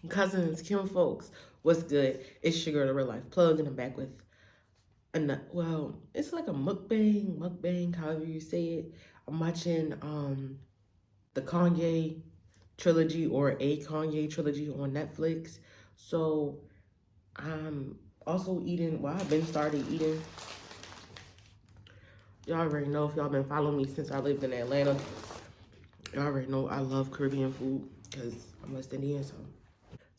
Cousins, Kim folks, what's good? It's your girl, the real life plug, and I'm back with another. Well, it's like a mukbang, however you say it. I'm watching the Kanye trilogy or a Kanye trilogy on Netflix. So I'm also eating. Well, I've been started eating. Y'all already know if y'all been following me since I lived in Atlanta. Y'all already know I love Caribbean food because I'm West Indian, so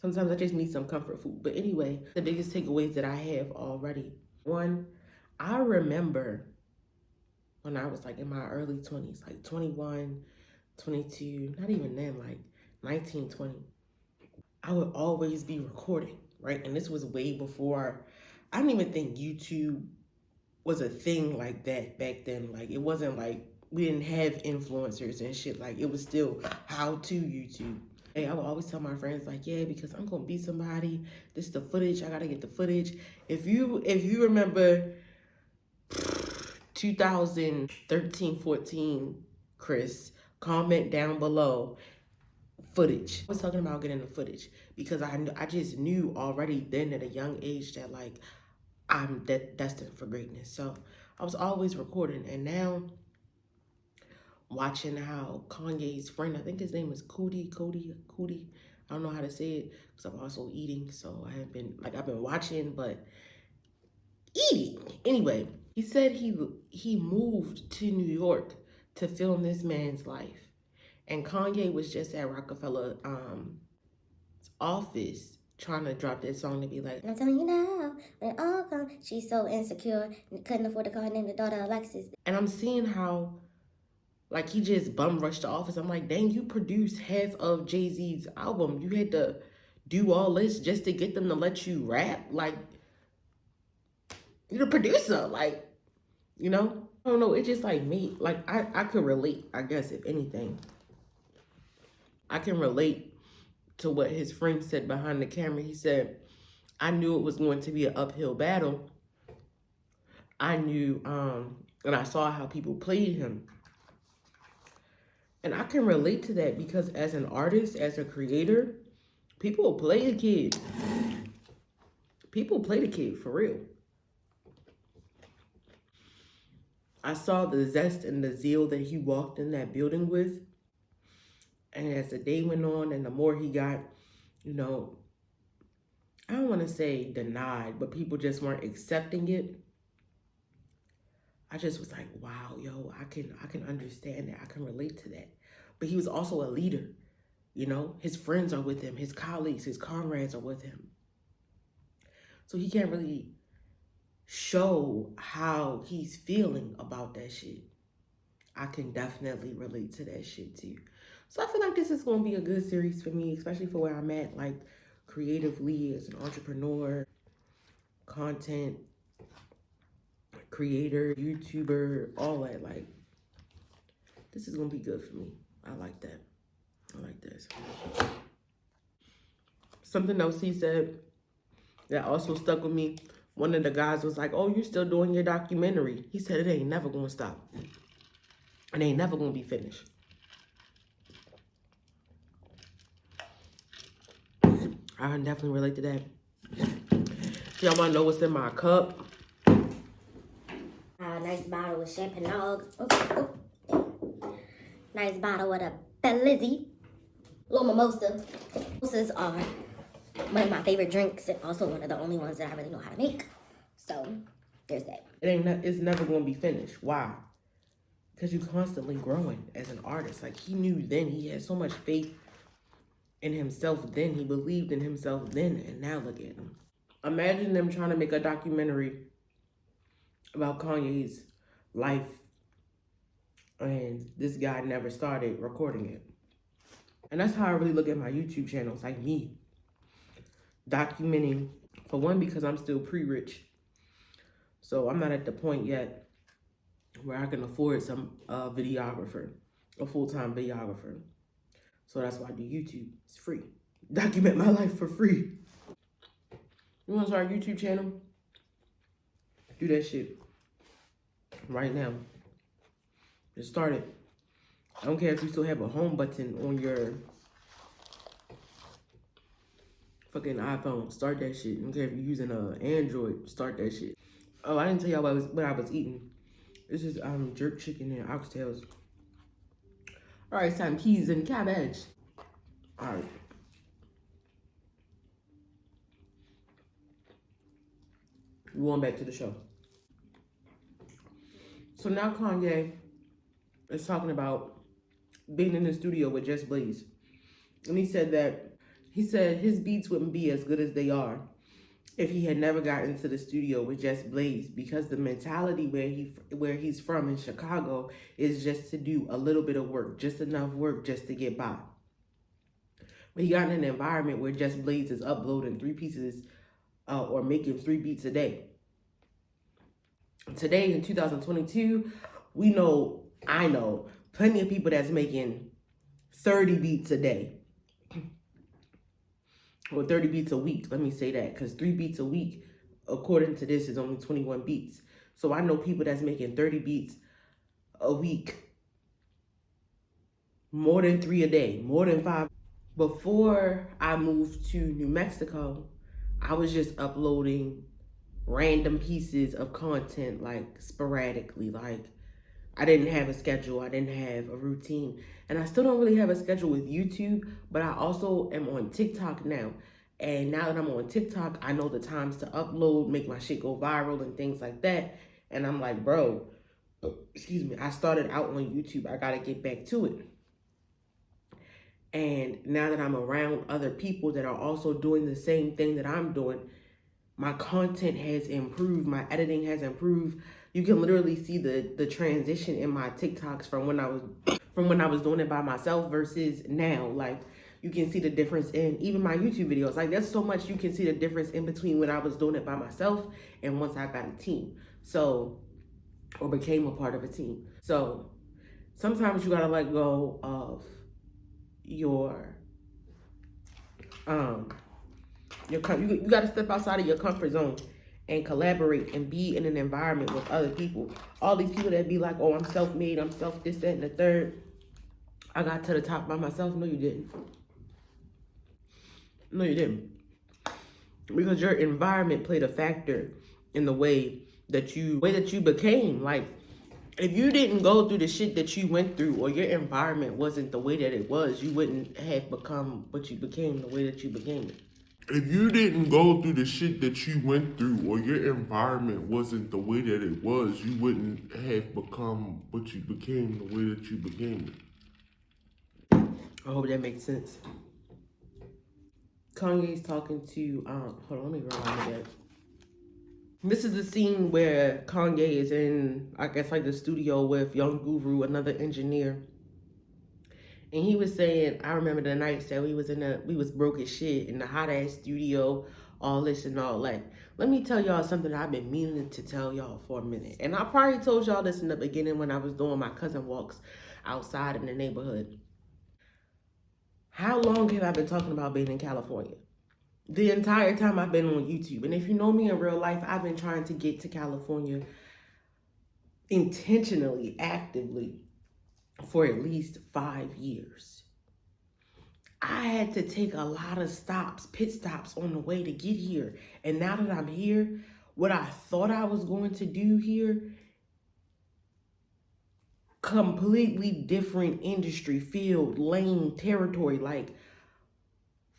sometimes I just need some comfort food. But anyway, the biggest takeaways that I have already. One, I remember when I was like in my early 20s, like 21, 22, not even then, like 19, 20. I would always be recording, right? And this was way before, I don't even think YouTube was a thing like that back then. Like it wasn't like, we didn't have influencers and shit. Like it was still how to YouTube. Hey, I would always tell my friends like, yeah, because I'm gonna be somebody. This is the footage. I gotta get the footage. If you remember 2013, 14, Chris, comment down below footage. I was talking about getting the footage because I just knew already then at a young age that like I'm destined for greatness. So I was always recording, and now watching how Kanye's friend, I think his name is Cootie. I don't know how to say it because I'm also eating, so I've been watching, but eating. Anyway, he said he moved to New York to film this man's life, and Kanye was just at Rockefeller office trying to drop that song to be like, and I'm telling you now, when it all comes, she's so insecure, couldn't afford to call her name the daughter of Alexis. And I'm seeing how like he just bum rushed the office. I'm like, dang, you produced half of Jay-Z's album. You had to do all this just to get them to let you rap? Like, you're the producer. Like, you know? I don't know. It just like me. Like, I could relate, I guess, if anything. I can relate to what his friend said behind the camera. He said, I knew it was going to be an uphill battle. I knew, and I saw how people played him. And I can relate to that because as an artist, as a creator, people play the kid. People play the kid for real. I saw the zest and the zeal that he walked in that building with. And as the day went on and the more he got, you know, I don't want to say denied, but people just weren't accepting it. I just was like, wow, yo, I can understand that. I can relate to that. But he was also a leader. You know, his friends are with him, his colleagues, his comrades are with him. So he can't really show how he's feeling about that shit. I can definitely relate to that shit too. So I feel like this is going to be a good series for me, especially for where I'm at, like creatively as an entrepreneur, content creator, YouTuber, all that. Like, this is going to be good for me. I like that. I like this. Something else he said that also stuck with me. One of the guys was like, oh, you're still doing your documentary. He said it ain't never going to stop. It ain't never going to be finished. I can definitely relate to that. Y'all want to know what's in my cup? A nice bottle of champagne. Nice bottle of the Bellizzi. Little mimosa. Mimosas are one of my favorite drinks and also one of the only ones that I really know how to make. So, there's that. It's never going to be finished. Why? Because you're constantly growing as an artist. Like, he knew then. He had so much faith in himself then. He believed in himself then. And now look at him. Imagine them trying to make a documentary about Kanye's life and this guy never started recording it. And that's how I really look at my YouTube channel. It's like me documenting, for one, because I'm still pre-rich. So I'm not at the point yet where I can afford some videographer, a full-time videographer. So that's why I do YouTube. It's free. Document my life for free. You want to start a YouTube channel? Do that shit right now. Just start it. I don't care if you still have a home button on your Fucking iPhone, start that shit. I don't care if you're using a Android, start that shit. Oh, I didn't tell y'all what I was eating. This is jerk chicken and oxtails. All right, some peas and cabbage. All right. Going back to the show. So now Kanye is talking about being in the studio with Just Blaze. And he said his beats wouldn't be as good as they are if he had never got into the studio with Just Blaze, because the mentality where he's from in Chicago is just to do a little bit of work, just enough work just to get by. But he got in an environment where Just Blaze is uploading 3 pieces or making 3 beats a day. Today in 2022, I know plenty of people that's making 30 beats a day. Or 30 beats a week, let me say that, because 3 beats a week, according to this, is only 21 beats. So I know people that's making 30 beats a week, more than 3 a day, more than 5. Before I moved to New Mexico, I was just uploading random pieces of content, like sporadically. Like, I didn't have a schedule, I didn't have a routine. And I still don't really have a schedule with YouTube, but I also am on TikTok now. And now that I'm on TikTok, I know the times to upload, make my shit go viral and things like that. And I'm like, bro, excuse me, I started out on YouTube. I gotta get back to it. And now that I'm around other people that are also doing the same thing that I'm doing, my content has improved, my editing has improved. You can literally see the transition in my TikToks from when I was doing it by myself versus now. Like, you can see the difference in even my YouTube videos. Like, there's so much you can see the difference in between when I was doing it by myself and once I got a team. So, or became a part of a team. So, sometimes you gotta let go of your you got to step outside of your comfort zone and collaborate and be in an environment with other people. All these people that be like, oh, I'm self-made, I'm self this, that, and the third. I got to the top by myself. No, you didn't. No, you didn't. Because your environment played a factor in the way that you became. Like, if you didn't go through the shit that you went through, or your environment wasn't the way that it was, you wouldn't have become what you became the way that you became it. If you didn't go through the shit that you went through, or your environment wasn't the way that it was, you wouldn't have become what you became the way that you became it. I hope that makes sense. Kanye's talking to, hold on, let me rewind that. This is the scene where Kanye is in, I guess, like the studio with Young Guru, another engineer. And he was saying, I remember the nights that we was broke as shit in the hot ass studio, all this and all that. Let me tell y'all something I've been meaning to tell y'all for a minute. And I probably told y'all this in the beginning when I was doing my cousin walks outside in the neighborhood. How long have I been talking about being in California? The entire time I've been on YouTube. And if you know me in real life, I've been trying to get to California intentionally, actively, for at least 5 years. I had to take a lot of pit stops on the way to get here. And now that I'm here, what I thought I was going to do here, completely different industry, field, lane, territory. Like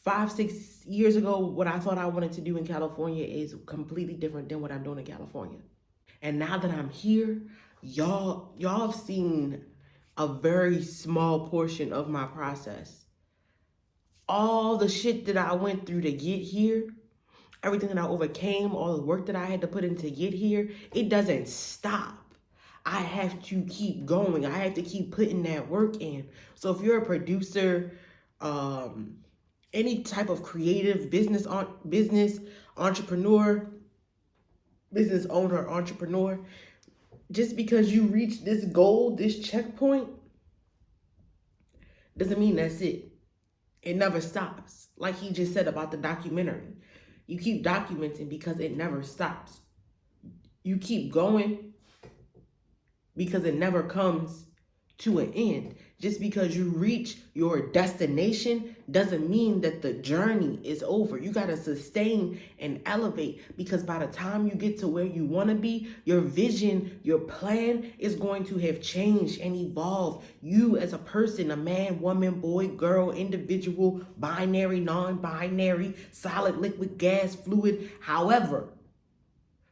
5, 6 years ago, what I thought I wanted to do in California is completely different than what I'm doing in California. And now that I'm here, y'all have seen a very small portion of my process. All the shit that I went through to get here, everything that I overcame, all the work that I had to put in to get here, it doesn't stop. I have to keep going. I have to keep putting that work in. So if you're a producer, any type of creative business entrepreneur, business owner, entrepreneur, just because you reach this goal, this checkpoint, doesn't mean that's it. It never stops. Like he just said about the documentary. You keep documenting because it never stops. You keep going because it never comes to an end. Just because you reach your destination doesn't mean that the journey is over. You got to sustain and elevate, because by the time you get to where you want to be, your vision, your plan is going to have changed and evolved. You as a person, a man, woman, boy, girl, individual, binary, non-binary, solid, liquid, gas, fluid, however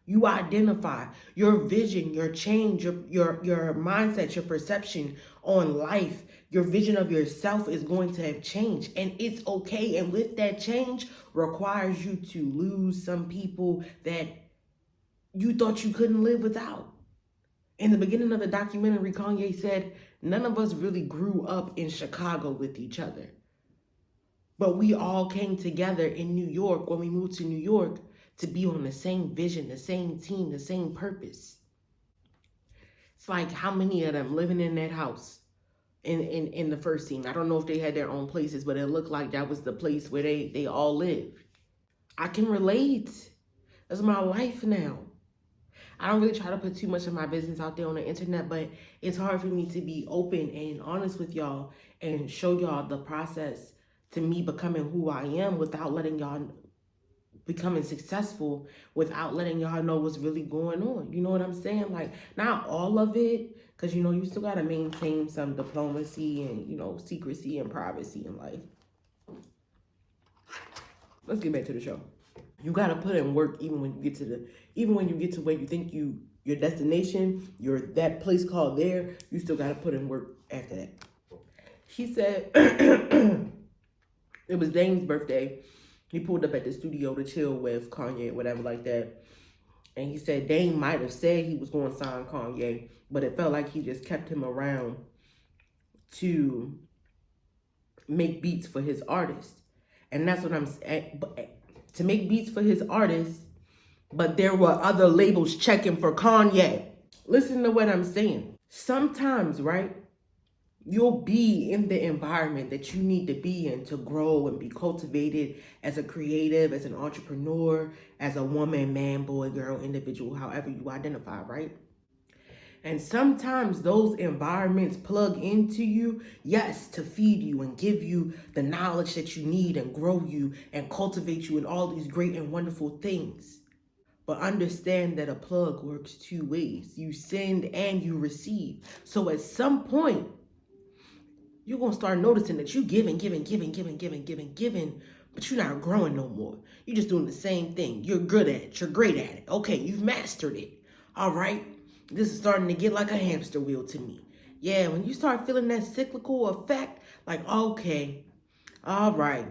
you identify, your vision, your change, your mindset, your perception on life, your vision of yourself is going to have changed, and it's okay. And with that change requires you to lose some people that you thought you couldn't live without. In the beginning of the documentary, Kanye said, none of us really grew up in Chicago with each other, but we all came together in New York when we moved to New York to be on the same vision, the same team, the same purpose. It's like, how many of them living in that house in the first scene? I don't know if they had their own places, but it looked like that was the place where they all lived. I can relate. That's my life now. I don't really try to put too much of my business out there on the internet, but it's hard for me to be open and honest with y'all and show y'all the process to me becoming who I am without letting y'all becoming successful, without letting y'all know what's really going on. You know what I'm saying? Like, not all of it, because you still got to maintain some diplomacy and secrecy and privacy in life. Let's get back to the show. You got to put in work even when you get to where you think your destination, that place called there, you still got to put in work after that. He said it was Dame's birthday. He pulled up at the studio to chill with Kanye or whatever like that. And he said Dame might have said he was going to sign Kanye, but it felt like he just kept him around to make beats for his artists. And that's what I'm saying. To make beats for his artists, but there were other labels checking for Kanye. Listen to what I'm saying. Sometimes, right? You'll be in the environment that you need to be in to grow and be cultivated as a creative, as an entrepreneur, as a woman, man, boy, girl, individual, however you identify, right? And sometimes those environments plug into you, yes, to feed you and give you the knowledge that you need and grow you and cultivate you in all these great and wonderful things. But understand that a plug works two ways. You send and you receive. So at some point, you're going to start noticing that you giving, but you're not growing no more. You're just doing the same thing. You're good at it. You're great at it. Okay, you've mastered it. All right. This is starting to get like a hamster wheel to me. Yeah, when you start feeling that cyclical effect, like, okay, all right,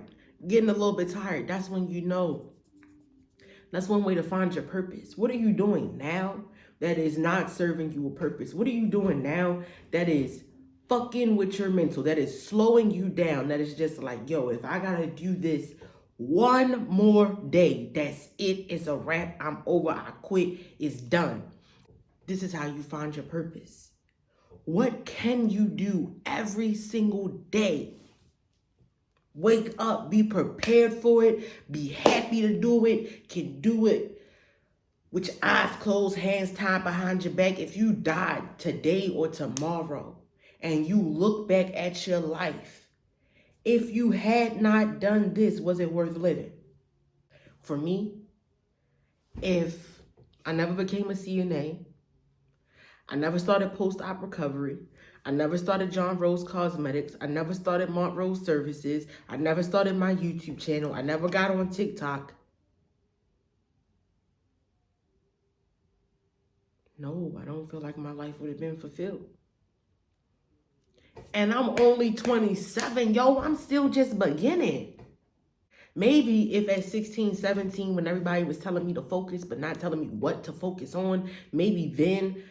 getting a little bit tired, that's when you know. That's one way to find your purpose. What are you doing now that is not serving you a purpose? What are you doing now that is fucking with your mental, that is slowing you down, that is just like, yo, if I gotta do this one more day, that's it. It's a wrap. I'm over. I quit. It's done. This is how you find your purpose. What can you do every single day? Wake up, be prepared for it, be happy to do it, can do it with your eyes closed, hands tied behind your back. If you died today or tomorrow and you look back at your life, if you had not done this, was it worth living? For me, if I never became a CNA, I never started post-op recovery, I never started John Rose Cosmetics, I never started Montrose Services, I never started my YouTube channel, I never got on TikTok. No, I don't feel like my life would have been fulfilled. And I'm only 27, yo, I'm still just beginning. Maybe if at 16, 17, when everybody was telling me to focus, but not telling me what to focus on, maybe then,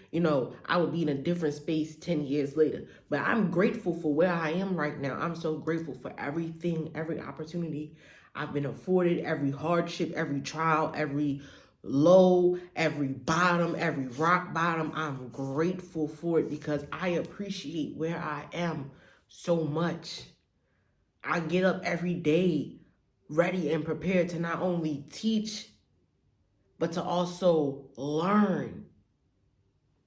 I would be in a different space 10 years later. But I'm grateful for where I am right now. I'm so grateful for everything, every opportunity I've been afforded, every hardship, every trial, every low, every bottom, every rock bottom. I'm grateful for it because I appreciate where I am so much. I get up every day ready and prepared to not only teach, but to also learn.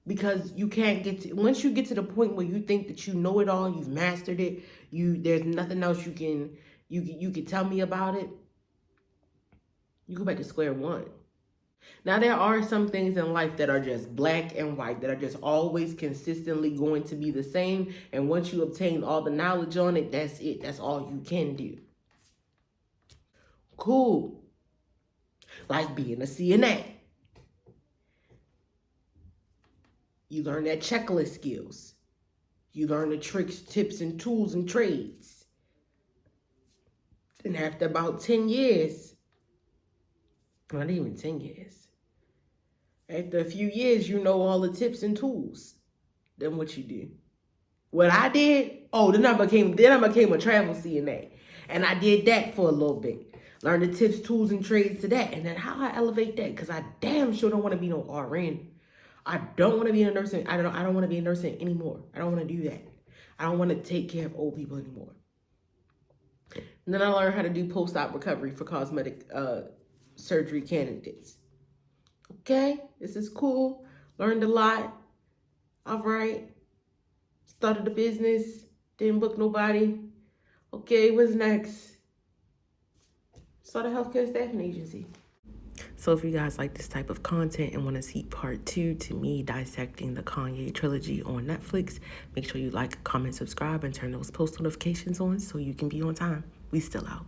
Because you can't once you get to the point where you think that you know it all, you've mastered it, there's nothing else you can You could tell me about it. You go back to square one. Now, there are some things in life that are just black and white, that are just always consistently going to be the same. And once you obtain all the knowledge on it, that's it. That's all you can do. Cool. Like being a CNA. You learn that checklist skills. You learn the tricks, tips, and tools and trades. And after about 10 years, not even 10 years, after a few years, you know all the tips and tools. Then what you do? What I did, then I became a travel CNA. And I did that for a little bit. Learn the tips, tools, and trades to that. And then how I elevate that, because I damn sure don't want to be no RN. I don't want to be a nursing. I don't want to be a nursing anymore. I don't want to do that. I don't want to take care of old people anymore. And then I learned how to do post-op recovery for cosmetic surgery candidates. Okay, this is cool. Learned a lot. All right. Started a business. Didn't book nobody. Okay, what's next? Start a healthcare staffing agency. So if you guys like this type of content and want to see part 2 to me dissecting the Kanye trilogy on Netflix, make sure you like, comment, subscribe, and turn those post notifications on so you can be on time. We still out.